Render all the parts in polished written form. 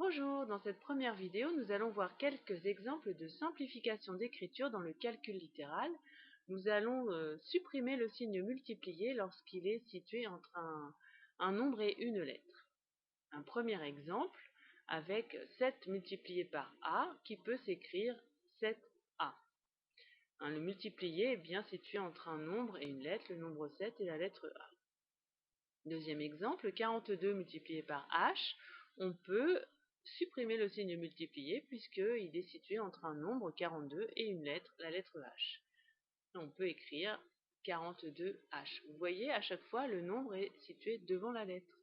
Bonjour, dans cette première vidéo, nous allons voir quelques exemples de simplification d'écriture dans le calcul littéral. Nous allons supprimer le signe multiplié lorsqu'il est situé entre un nombre et une lettre. Un premier exemple avec 7 multiplié par A qui peut s'écrire 7A. Le multiplié est bien situé entre un nombre et une lettre, le nombre 7 et la lettre A. Deuxième exemple, 42 multiplié par H, on peut supprimer le signe multiplié puisqu'il est situé entre un nombre 42 et une lettre, la lettre H. On peut écrire 42H. Vous voyez, à chaque fois, le nombre est situé devant la lettre.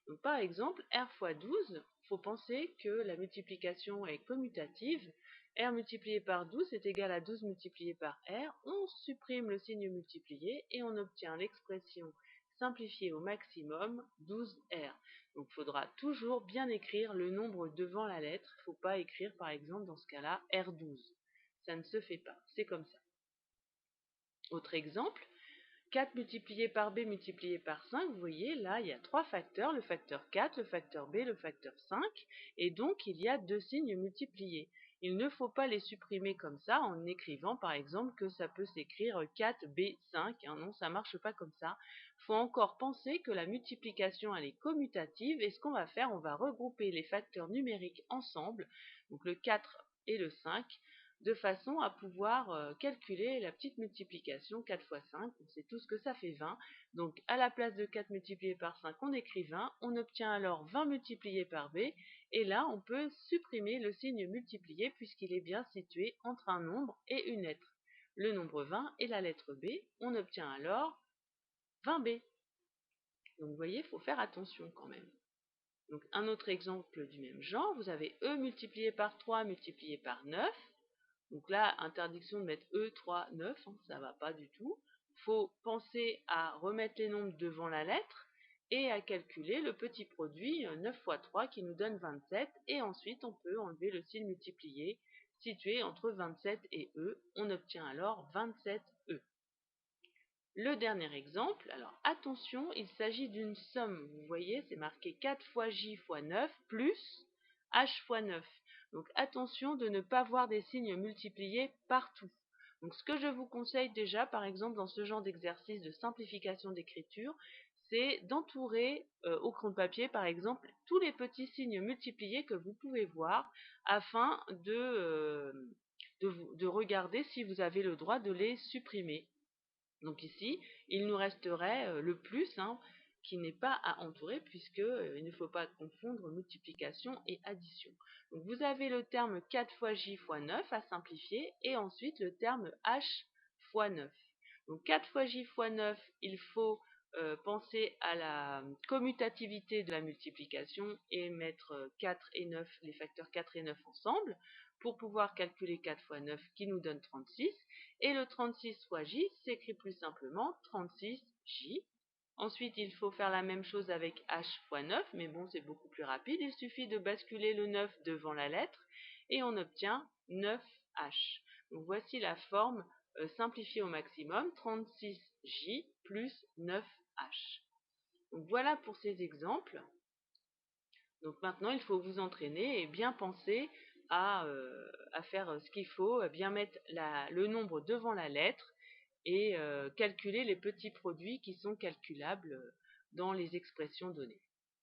Donc, par exemple, R fois 12, il faut penser que la multiplication est commutative. R multiplié par 12 est égal à 12 multiplié par R. On supprime le signe multiplié et on obtient l'expression simplifiée au maximum 12R. Donc il faudra toujours bien écrire le nombre devant la lettre. Il ne faut pas écrire par exemple dans ce cas-là R12. Ça ne se fait pas, c'est comme ça. Autre exemple, 4 multiplié par b multiplié par 5, vous voyez, là, il y a trois facteurs, le facteur 4, le facteur b, le facteur 5, et donc il y a deux signes multipliés. Il ne faut pas les supprimer comme ça en écrivant, par exemple, que ça peut s'écrire 4b5. Non, ça ne marche pas comme ça. Il faut encore penser que la multiplication, elle est commutative, et ce qu'on va faire, on va regrouper les facteurs numériques ensemble, donc le 4 et le 5, de façon à pouvoir calculer la petite multiplication 4 fois 5, on sait tous que ça fait 20, donc à la place de 4 multiplié par 5, on écrit 20, on obtient alors 20 multiplié par b, et là on peut supprimer le signe multiplié puisqu'il est bien situé entre un nombre et une lettre. Le nombre 20 et la lettre b, on obtient alors 20b. Donc vous voyez, il faut faire attention quand même. Donc un autre exemple du même genre, vous avez e multiplié par 3 multiplié par 9. Donc là, interdiction de mettre E, 3, 9, ça ne va pas du tout. Il faut penser à remettre les nombres devant la lettre et à calculer le petit produit 9 fois 3 qui nous donne 27. Et ensuite, on peut enlever le signe multiplié situé entre 27 et E. On obtient alors 27E. Le dernier exemple, alors attention, il s'agit d'une somme. Vous voyez, c'est marqué 4 fois J fois 9 plus H fois 9. Donc attention de ne pas voir des signes multipliés partout. Donc ce que je vous conseille déjà, par exemple, dans ce genre d'exercice de simplification d'écriture, c'est d'entourer au crayon de papier, par exemple, tous les petits signes multipliés que vous pouvez voir afin de regarder si vous avez le droit de les supprimer. Donc ici, il nous resterait le plus, qui n'est pas à entourer puisqu'il ne faut pas confondre multiplication et addition. Donc vous avez le terme 4 fois j fois 9 à simplifier et ensuite le terme h fois 9. Donc 4 fois j fois 9, il faut penser à la commutativité de la multiplication et mettre 4 et 9, les facteurs 4 et 9 ensemble pour pouvoir calculer 4 fois 9 qui nous donne 36. Et le 36 fois j s'écrit plus simplement 36j. Ensuite, il faut faire la même chose avec h fois 9, mais bon, c'est beaucoup plus rapide. Il suffit de basculer le 9 devant la lettre et on obtient 9h. Donc voici la forme simplifiée au maximum, 36j plus 9h. Donc voilà pour ces exemples. Donc maintenant, il faut vous entraîner et bien penser à faire ce qu'il faut, à bien mettre le nombre devant la lettre et calculer les petits produits qui sont calculables dans les expressions données.